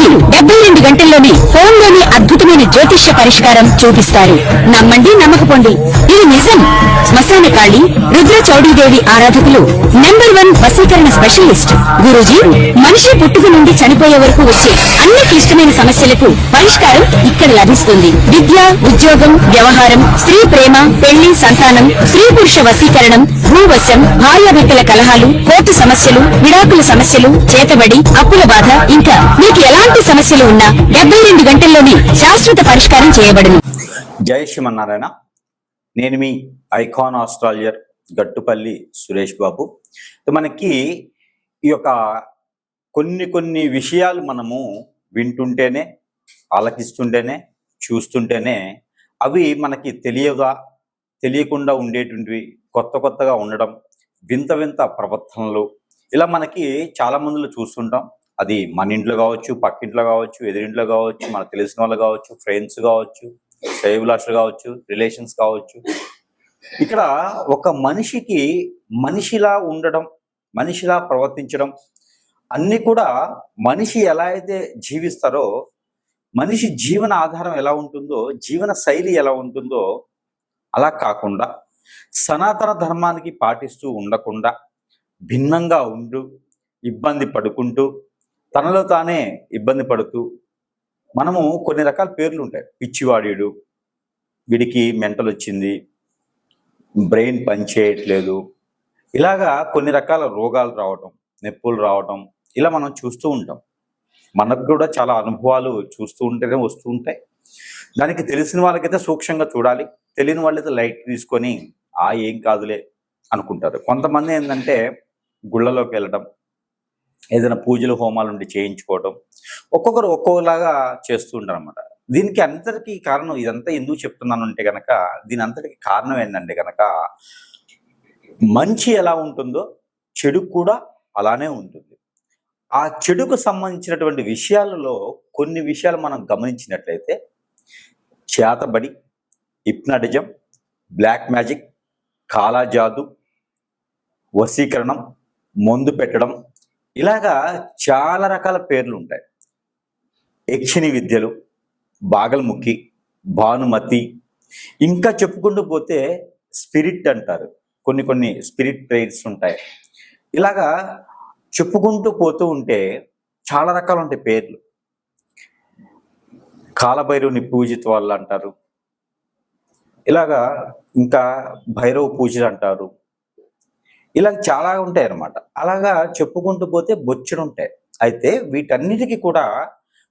గురూజీ 72 గంటల్లోనే ఫోన్లోని అద్భుతమైన జ్యోతిష్య పరిష్కారం చూపిస్తారు. నమ్మండి, నమ్మకపోండి, ఇది నిజం. శ్మశాన కాళి రుద్ర చౌడీదేవి ఆరాధకులు నంబర్ 1 వశీకరణ స్పెషలిస్ట్. గురూజీ మనిషి పుట్టుక నుండి చనిపోయే వరకు వచ్చే అన్ని క్లిష్టమైన సమస్యలకు పరిష్కారం ఇక్కడ లభిస్తుంది. విద్య, ఉద్యోగం, వ్యవహారం, స్త్రీ ప్రేమ, పెళ్లి, సంతానం, స్త్రీ పురుష వశీకరణం, భూవశం, భార్యాభర్తల కలహాలు, కోర్టు సమస్యలు, విడాకుల సమస్యలు, చేతబడి, అప్పుల బాధ, ఇంకా మీకు ఎలాంటి సమస్యలు ఉన్నా 72 గంటల్లోనే శాశ్వత పరిష్కారం చేయబడును. జై శ్రీమన్నారాయణ. నేను మీ ఐకాన్ ఆస్ట్రాలజర్ గట్టుపల్లి సురేష్ బాబు. మనకి ఈ యొక్క కొన్ని విషయాలు మనము వింటుంటేనే, ఆలకిస్తుంటేనే, చూస్తుంటేనే అవి మనకి తెలియకుండా ఉండేటువంటివి, కొత్తగా ఉండడం, వింత ప్రవర్తనలు, ఇలా మనకి చాలా మందిలో చూస్తుంటాం. అది మన ఇంట్లో కావచ్చు, పక్కింట్లో కావచ్చు, ఎదురింట్లో కావచ్చు, మనకు తెలిసిన వాళ్ళు కావచ్చు, ఫ్రెండ్స్ కావచ్చు, శ్రేయభిలాషులు కావచ్చు, రిలేషన్స్ కావచ్చు. ఇక్కడ ఒక మనిషికి మనిషిలా ఉండడం, మనిషిలా ప్రవర్తించడం అన్నీ కూడా మనిషి ఎలా అయితే జీవిస్తారో, మనిషి జీవన ఆధారం ఎలా ఉంటుందో, జీవన శైలి ఎలా ఉంటుందో అలా కాకుండా సనాతన ధర్మానికి పాటిస్తూ ఉండకుండా భిన్నంగా ఉంటూ ఇబ్బంది పడుకుంటూ తనలో తానే ఇబ్బంది పడుతూ మనము కొన్ని రకాల పేర్లు ఉంటాయి. పిచ్చివాడీడు, వీడికి మెంటల్ వచ్చింది, బ్రెయిన్ పనిచేయట్లేదు, ఇలాగా కొన్ని రకాల రోగాలు రావటం, నొప్పులు రావటం, ఇలా మనం చూస్తూ ఉంటాం. మనకు కూడా చాలా అనుభవాలు చూస్తూ ఉంటేనే వస్తూ ఉంటాయి. దానికి తెలిసిన వాళ్ళకైతే సూక్ష్మంగా చూడాలి, తెలియని వాళ్ళైతే లైట్ తీసుకొని ఏం కాదులే అనుకుంటారు. కొంతమంది ఏంటంటే గుళ్ళలోకి వెళ్ళడం, ఏదైనా పూజలు హోమాలు ఉండి చేయించుకోవడం, ఒక్కొక్కరు ఒక్కొక్కలాగా చేస్తూ ఉంటారు అనమాట. దీనికి అంతటికీ కారణం, ఇదంతా ఎందుకు చెప్తున్నాను అంటే కనుక, దీని అంతటికి కారణం ఏంటంటే కనుక, మంచి ఎలా ఉంటుందో చెడు కూడా అలానే ఉంటుంది. ఆ చెడుకు సంబంధించినటువంటి విషయాలలో కొన్ని విషయాలు మనం గమనించినట్లయితే, చేతబడి, హిప్నాటిజం, బ్లాక్ మ్యాజిక్, కాలాజాదు, వశీకరణం, మందు పెట్టడం, ఇలాగా చాలా రకాల పేర్లు ఉంటాయి. యక్షిణి విద్యలు, బాగల్ముఖి, భానుమతి, ఇంకా చెప్పుకుంటూ పోతే స్పిరిట్ అంటారు. కొన్ని స్పిరిట్ ప్రేయర్స్ ఉంటాయి. ఇలాగా చెప్పుకుంటూ పోతూ ఉంటే చాలా రకాలు ఉంటాయి పేర్లు. కాలభైరవుని పూజిత వాళ్ళు అంటారు, ఇలాగా ఇంకా భైరవ పూజలు అంటారు. ఇలా చాలా ఉంటాయి అన్నమాట. అలాగా చెప్పుకుంటూ పోతే బొచ్చుడు ఉంటాయి. అయితే వీటన్నిటికీ కూడా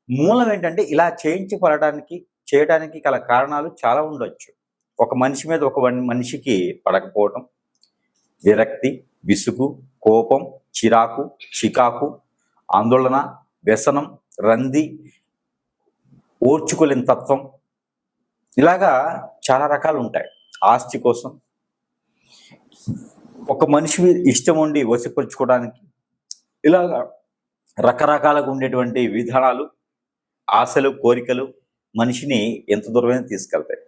మూలం ఏంటంటే, ఇలా చేయడానికి గల కారణాలు చాలా ఉండొచ్చు. ఒక మనిషి మీద ఒక మనిషికి పడకపోవటం, విరక్తి, విసుగు, కోపం, చిరాకు, చికాకు, ఆందోళన, వ్యసనం, రంది, ఓర్చుకోలేని తత్వం, ఇలాగా చాలా రకాలు ఉంటాయి. ఆస్తి కోసం, ఒక మనిషి ఇష్టం ఉండి వశపరుచుకోవడానికి, ఇలాగా రకరకాలుగా ఉండేటువంటి విధానాలు, ఆశలు, కోరికలు మనిషిని ఎంత దూరమైనా తీసుకెళ్తాయి.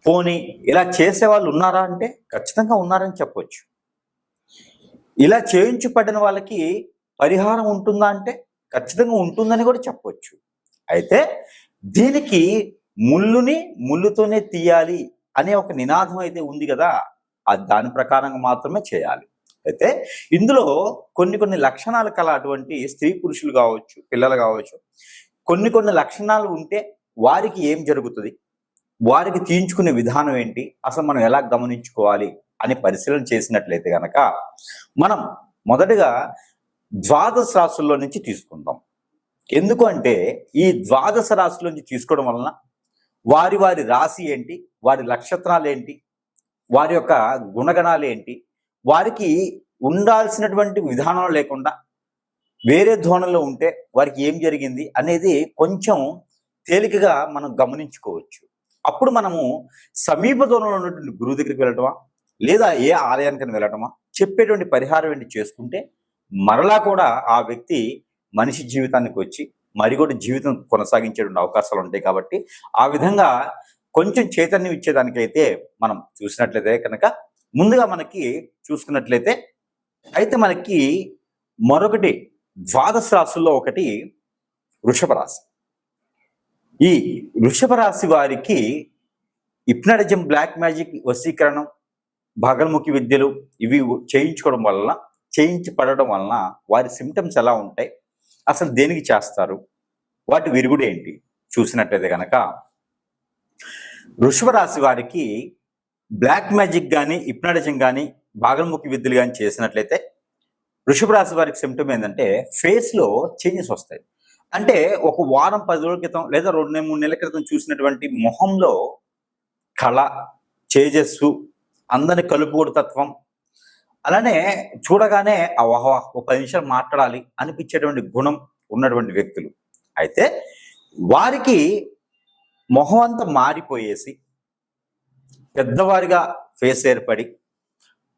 పోనీ ఇలా చేసేవాళ్ళు ఉన్నారా అంటే ఖచ్చితంగా ఉన్నారని చెప్పవచ్చు. ఇలా చేయించబడిన వాళ్ళకి పరిహారం ఉంటుందా అంటే ఖచ్చితంగా ఉంటుందని కూడా చెప్పవచ్చు. అయితే దీనికి ముళ్ళుని ముళ్ళుతోనే తీయాలి అనే ఒక నినాదం అయితే ఉంది కదా, దాని ప్రకారంగా మాత్రమే చేయాలి. అయితే ఇందులో కొన్ని లక్షణాలు కల అటువంటి స్త్రీ పురుషులు కావచ్చు, పిల్లలు కావచ్చు, కొన్ని లక్షణాలు ఉంటే వారికి ఏం జరుగుతుంది, వారికి తీయించుకునే విధానం ఏంటి, అసలు మనం ఎలా గమనించుకోవాలి అని పరిశీలన చేసినట్లయితే కనుక, మనం మొదటగా ద్వాదశ రాశుల్లో నుంచి తీసుకుందాం. ఎందుకు అంటే ఈ ద్వాదశ రాశుల నుంచి తీసుకోవడం వలన వారి రాశి ఏంటి, వారి నక్షత్రాలు ఏంటి, వారి యొక్క గుణగణాలు ఏంటి, వారికి ఉండాల్సినటువంటి విధానం లేకుండా వేరే ధోరణిలో ఉంటే వారికి ఏం జరిగింది అనేది కొంచెం తేలికగా మనం గమనించుకోవచ్చు. అప్పుడు మనము సమీప దూరంలో ఉన్నటువంటి గురువు దగ్గరికి వెళ్ళటమా, లేదా ఏ ఆలయానికి వెళ్ళటమా, చెప్పేటువంటి పరిహారం ఏంటి చేసుకుంటే మరలా కూడా ఆ వ్యక్తి మనిషి జీవితానికి వచ్చి మరి కూడా జీవితం కొనసాగించేటువంటి అవకాశాలు ఉంటాయి. కాబట్టి ఆ విధంగా కొంచెం చైతన్యం ఇచ్చేదానికైతే మనం చూసినట్లయితే కనుక, ముందుగా మనకి చూసుకున్నట్లయితే అయితే మనకి మరొకటి ద్వాదశ రాశుల్లో ఒకటి వృషభ రాశి. ఈ వృషభ రాశి వారికి హిప్నటిజం, బ్లాక్ మ్యాజిక్, వశీకరణం, భాగల్ముఖి విద్యలు ఇవి చేయించి పడడం వలన వారి సిమ్టమ్స్ ఎలా ఉంటాయి, అసలు దేనికి చేస్తారు, వాటి విరుగుడు ఏంటి చూసినట్లయితే కనుక వృషభ రాశి వారికి బ్లాక్ మ్యాజిక్ కానీ, హిప్నటిజం కానీ, భాగల్ముఖి విద్యలు కానీ చేసినట్లయితే వృషభ రాశి వారికి సిమ్టమ్ ఏంటంటే ఫేస్లో చేంజెస్ వస్తాయి. అంటే ఒక వారం 10 రోజుల క్రితం లేదా 2-3 నెలల క్రితం చూసినటువంటి మొహంలో కళ, తేజస్సు, అందరిని కలుపుకోడు తత్వం, అలానే చూడగానే ఒక 10 నిమిషాలు మాట్లాడాలి అనిపించేటువంటి గుణం ఉన్నటువంటి వ్యక్తులు. అయితే వారికి మొహం అంతా మారిపోయేసి పెద్దవారిగా ఫేస్ ఏర్పడి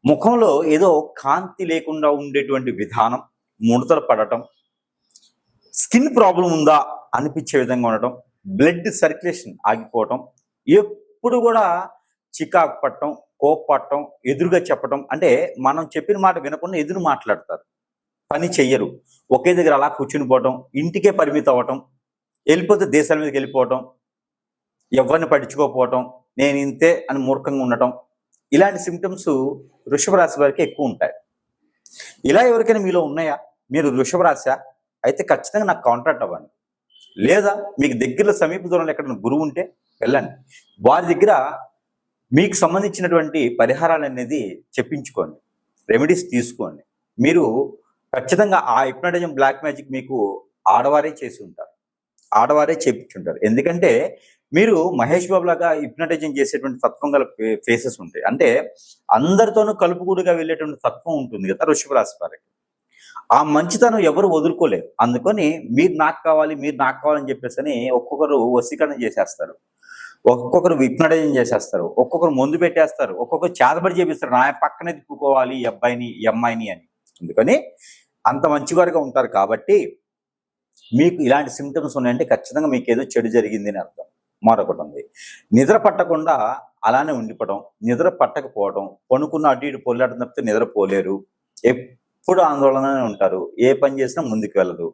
ముఖంలో ఏదో కాంతి లేకుండా ఉండేటువంటి విధానం, ముడతలు పడటం, స్కిన్ ప్రాబ్లం ఉందా అనిపించే విధంగా ఉండటం, బ్లడ్ సర్క్యులేషన్ ఆగిపోవటం, ఎప్పుడు కూడా చికాకు పట్టడం, కోప్పట్టడం, ఎదురుగా చెప్పటం, అంటే మనం చెప్పిన మాట వినకుండా ఎదురు మాట్లాడతారు, పని చెయ్యరు, ఒకే దగ్గర అలా కూర్చుని పోవటం, ఇంటికే పరిమితం అవ్వటం, వెళ్ళిపోతే దేశాల మీదకి వెళ్ళిపోవటం, ఎవరిని పట్టించుకోకపోవటం, నేను ఇంతే అని మూర్ఖంగా ఉండటం, ఇలాంటి సిమ్టమ్స్ వృషభ రాశి వారికి ఎక్కువ ఉంటాయి. ఇలా ఎవరికైనా మీలో ఉన్నాయా, మీరు వృషభ రాశి అయితే ఖచ్చితంగా నాకు కాంటాక్ట్ అవ్వండి. లేదా మీకు దగ్గరలో సమీప దూరంలో ఎక్కడైనా గురువు ఉంటే వెళ్ళండి, వారి దగ్గర మీకు సంబంధించినటువంటి పరిహారాలు అనేది చెప్పించుకోండి, రెమెడీస్ తీసుకోండి. మీరు ఖచ్చితంగా ఆ హిప్నటిజం, బ్లాక్ మ్యాజిక్ మీకు ఆడవారే చేసి ఉంటారు, ఆడవారే చేపించుంటారు. ఎందుకంటే మీరు మహేష్ బాబు లాగా హిప్నటిజం చేసేటువంటి తత్వం గల ఫేసెస్ ఉంటాయి. అంటే అందరితోనూ కలుపుకూడుగా వెళ్ళేటువంటి తత్వం ఉంటుంది కదా వృషభ రాశి వారికి. ఆ మంచితనం ఎవరు వదులుకోలేరు. అందుకని మీరు నాకు కావాలని చెప్పేసి అని ఒక్కొక్కరు వశీకరణ చేసేస్తారు, ఒక్కొక్కరు హిప్నటైజం చేసేస్తారు, ఒక్కొక్కరు మందు పెట్టేస్తారు, ఒక్కొక్కరు చేతబడి చేపిస్తారు, నా పక్కనే తిప్పుకోవాలి ఈ అబ్బాయిని ఈ అమ్మాయిని అని. అందుకని అంత మంచివారుగా ఉంటారు. కాబట్టి మీకు ఇలాంటి సిమ్టమ్స్ ఉన్నాయంటే ఖచ్చితంగా మీకు ఏదో చెడు జరిగింది అని అర్థం. మరొకటి ఉంది, నిద్ర పట్టకుండా అలానే ఉండిపోవడం, నిద్ర పట్టకపోవడం, పనుకున్న అటు ఇటు పొల్లాటం తప్పితే నిద్రపోలేరు, ఎప్పుడు ఆందోళననే ఉంటారు, ఏ పని చేసినా ముందుకు వెళ్ళదు.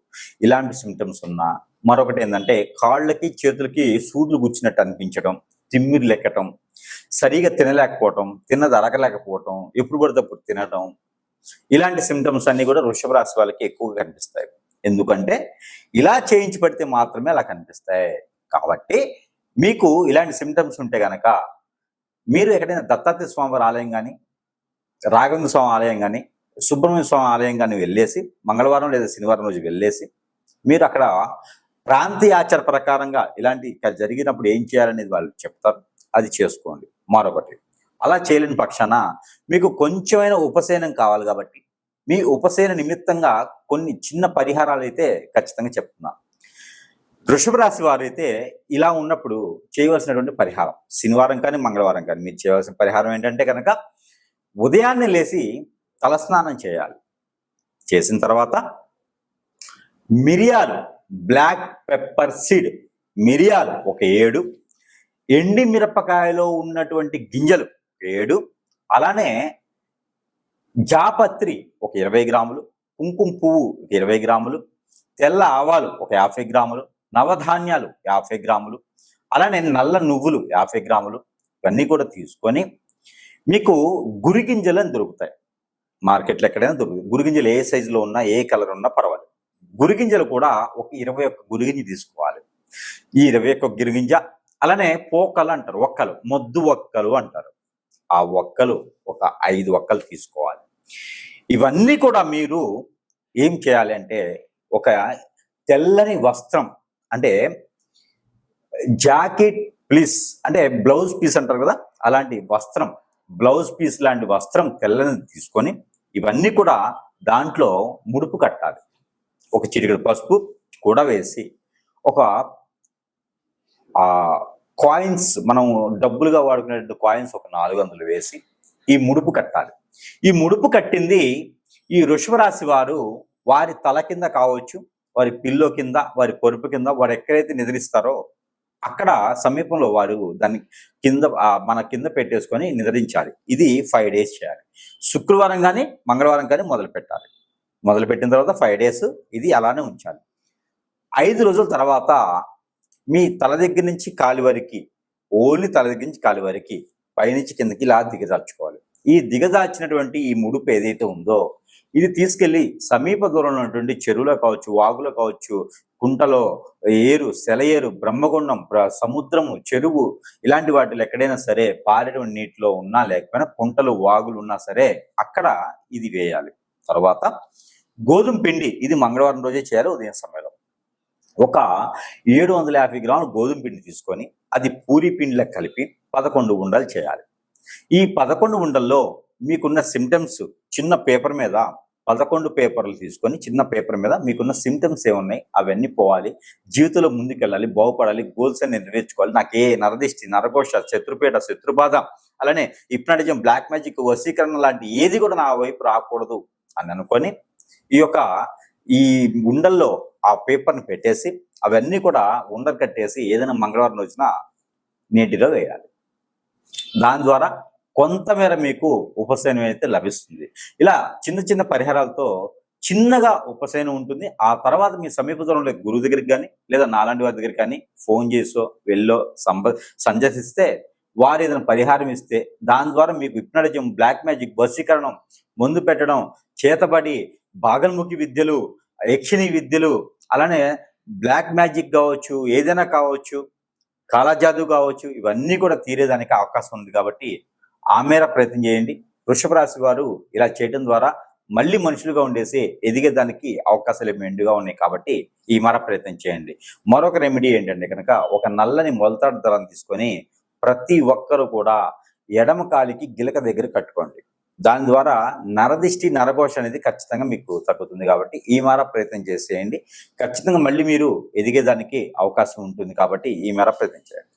ఇలాంటి సిమ్టమ్స్ ఉన్నా, మరొకటి ఏంటంటే కాళ్ళకి చేతులకి సూదులు గుచ్చినట్టు అనిపించడం, తిమ్మిరి లెక్కటం, సరిగా తినలేకపోవటం, తిన్నది అరగలేకపోవటం, ఎప్పుడు పడితే అప్పుడు తినటం, ఇలాంటి సిమ్టమ్స్ అన్ని కూడా వృషభ రాశి వాళ్ళకి ఎక్కువగా కనిపిస్తాయి. ఎందుకంటే ఇలా చేయించి పడితే మాత్రమే అలా కనిపిస్తాయి. కాబట్టి మీకు ఇలాంటి సిమ్టమ్స్ ఉంటే గనక మీరు ఎక్కడైనా దత్తాత్రేయ స్వామి వారి ఆలయం కానీ, రాఘవేంద్ర స్వామి ఆలయం కానీ, సుబ్రహ్మణ్య స్వామి ఆలయం కానీ వెళ్ళేసి మంగళవారం లేదా శనివారం రోజు వెళ్ళేసి మీరు అక్కడ ప్రాంతీయ ఆచార ప్రకారంగా ఇలాంటి జరిగినప్పుడు ఏం చేయాలనేది వాళ్ళు చెప్తారు, అది చేసుకోండి. మరొకటి, అలా చేయలేని పక్షాన మీకు కొంచెమైనా ఉపశమనం కావాలి కాబట్టి మీ ఉపశమన నిమిత్తంగా కొన్ని చిన్న పరిహారాలు అయితే ఖచ్చితంగా చెప్తున్నాను. వృషభ రాశి వారు అయితే ఇలా ఉన్నప్పుడు చేయవలసినటువంటి పరిహారం, శనివారం కానీ మంగళవారం కానీ మీరు చేయవలసిన పరిహారం ఏంటంటే కనుక ఉదయాన్నే లేచి తలస్నానం చేయాలి. చేసిన తర్వాత మిరియాలు, బ్లాక్ పెప్పర్ సీడ్ మిరియాలు ఒక 7, ఎండి మిరపకాయలో ఉన్నటువంటి గింజలు 7, అలానే జాపత్రి ఒక 20 గ్రాములు, కుంకుమ పువ్వు 20 గ్రాములు, తెల్ల ఆవాలు ఒక 50 గ్రాములు, నవధాన్యాలు 50 గ్రాములు, అలానే నల్ల నువ్వులు 50 గ్రాములు, ఇవన్నీ కూడా తీసుకొని మీకు గురిగింజలు అని దొరుకుతాయి మార్కెట్లో, ఎక్కడైనా దొరుకుతాయి. గురిగింజలు ఏ సైజులో ఉన్నా ఏ కలర్ ఉన్నా పర్వాలేదు. గురిగింజలు కూడా ఒక 21 గురిగింజ తీసుకోవాలి. ఈ 21 గురిగింజ, అలానే పోకలు అంటారు, ఒక్కలు, మొద్దు ఒక్కలు అంటారు, ఆ ఒక్కలు ఒక 5 ఒక్కలు తీసుకోవాలి. ఇవన్నీ కూడా మీరు ఏం చేయాలి అంటే ఒక తెల్లని వస్త్రం, అంటే జాకెట్ పీస్ అంటే బ్లౌజ్ పీస్ అంటారు కదా, అలాంటి వస్త్రం, బ్లౌజ్ పీస్ లాంటి వస్త్రం తెల్లని తీసుకొని ఇవన్నీ కూడా దాంట్లో ముడుపు కట్టాలి. ఒక చిటికెడు పసుపు కూడా వేసి ఒక కాయిన్స్, మనం డబ్బులుగా వాడుకునే కాయిన్స్ ఒక 400 వేసి ఈ ముడుపు కట్టాలి. ఈ ముడుపు కట్టింది ఈ వృషభ రాశి వారు వారి తల కింద కావచ్చు, వారి పిల్లో కింద, వారి పొరుపు కింద, వారు ఎక్కడైతే నిద్రిస్తారో అక్కడ సమీపంలో వారు దాన్ని కింద మన కింద పెట్టేసుకొని నిద్రించాలి. ఇది 5 డేస్ చేయాలి. శుక్రవారం కానీ మంగళవారం కానీ మొదలు పెట్టాలి. మొదలు పెట్టిన తర్వాత 5 డేస్ ఇది అలానే ఉంచాలి. 5 రోజుల తర్వాత మీ తల దగ్గర నుంచి కాలి వరకు, ఓన్లీ తల దగ్గర నుంచి కాలి వరకు పైనుంచి కిందకి ఇలా దిగజార్చుకోవాలి. ఈ దిగజార్చినటువంటి ఈ ముడుపు ఏదైతే ఉందో ఇది తీసుకెళ్లి సమీప దూరంలో ఉన్నటువంటి చెరువులో కావచ్చు, వాగులో కావచ్చు, కుంటలో, ఏరు, సెలయేరు, బ్రహ్మగుండం, సముద్రము, చెరువు ఇలాంటి వాటిలో ఎక్కడైనా సరే పారేటువంటి నీటిలో ఉన్నా లేకపోయినా కుంటలు, వాగులు ఉన్నా సరే అక్కడ ఇది వేయాలి. తర్వాత గోధుమ పిండి, ఇది మంగళవారం రోజే చేయాలి ఉదయం సమయంలో. ఒక 750 గ్రాముల గోధుమ పిండి తీసుకొని అది పూరి పిండిలో కలిపి 11 ఉండలు చేయాలి. ఈ 11 ఉండల్లో మీకున్న సిమ్టమ్స్ చిన్న పేపర్ మీద 11 పేపర్లు తీసుకొని చిన్న పేపర్ మీద మీకున్న సిమ్టమ్స్ ఏమున్నాయి అవన్నీ పోవాలి. జీవితంలో ముందుకెళ్ళాలి, బాగుపడాలి, గోల్స్ అన్ని నెరవేర్చుకోవాలి. నాకు ఏ నరదిష్టి, నరఘోష, శత్రుపేట, శత్రుబాధ, అలానే హిప్నాటిజం, బ్లాక్ మ్యాజిక్, వశీకరణ లాంటి ఏది కూడా నా వైపు రాకూడదు అని అనుకొని ఈ ఉండల్లో ఆ పేపర్ని పెట్టేసి అవన్నీ కూడా ఉండలు కట్టేసి ఏదైనా మంగళవారం రోజున నీటిలో వేయాలి. దాని ద్వారా కొంతమేర మీకు ఉపశమనం అయితే లభిస్తుంది. ఇలా చిన్న చిన్న పరిహారాలతో చిన్నగా ఉపశమనం ఉంటుంది. ఆ తర్వాత మీ సమీప దూరంలో గురువు దగ్గరికి కానీ లేదా నాలాంటి వారి దగ్గరికి కానీ ఫోన్ చేసో వెళ్ళో సందర్శిస్తే వారు ఏదైనా పరిహారం ఇస్తే దాని ద్వారా మీకు హిప్నాటిజం, బ్లాక్ మ్యాజిక్, వశీకరణం, మందు పెట్టడం, చేతబడి, భాగల్ముఖి విద్యలు, యక్షిణి విద్యలు, అలానే బ్లాక్ మ్యాజిక్ కావచ్చు, ఏదైనా కావచ్చు, కాలాజాదు కావచ్చు, ఇవన్నీ కూడా తీరేదానికి అవకాశం ఉంది. కాబట్టి ఆ మేర ప్రయత్నం చేయండి. వృషభ రాశి వారు ఇలా చేయడం ద్వారా మళ్ళీ మనుషులుగా ఉండేసి ఎదిగేదానికి అవకాశాలు మెండుగా ఉన్నాయి. కాబట్టి ఈ మేర ప్రయత్నం చేయండి. మరొక రెమెడీ ఏంటంటే కనుక ఒక నల్లని మొలతాడు దళం తీసుకొని ప్రతి ఒక్కరు కూడా ఎడమ కాలికి గిలక దగ్గర కట్టుకోండి. దాని ద్వారా నరదిష్టి, నరఘోష అనేది ఖచ్చితంగా మీకు తగ్గుతుంది. కాబట్టి ఈ మేర ప్రయత్నం చేసేయండి. ఖచ్చితంగా మళ్ళీ మీరు ఎదిగేదానికి అవకాశం ఉంటుంది. కాబట్టి ఈ మేర ప్రయత్నం చేయండి.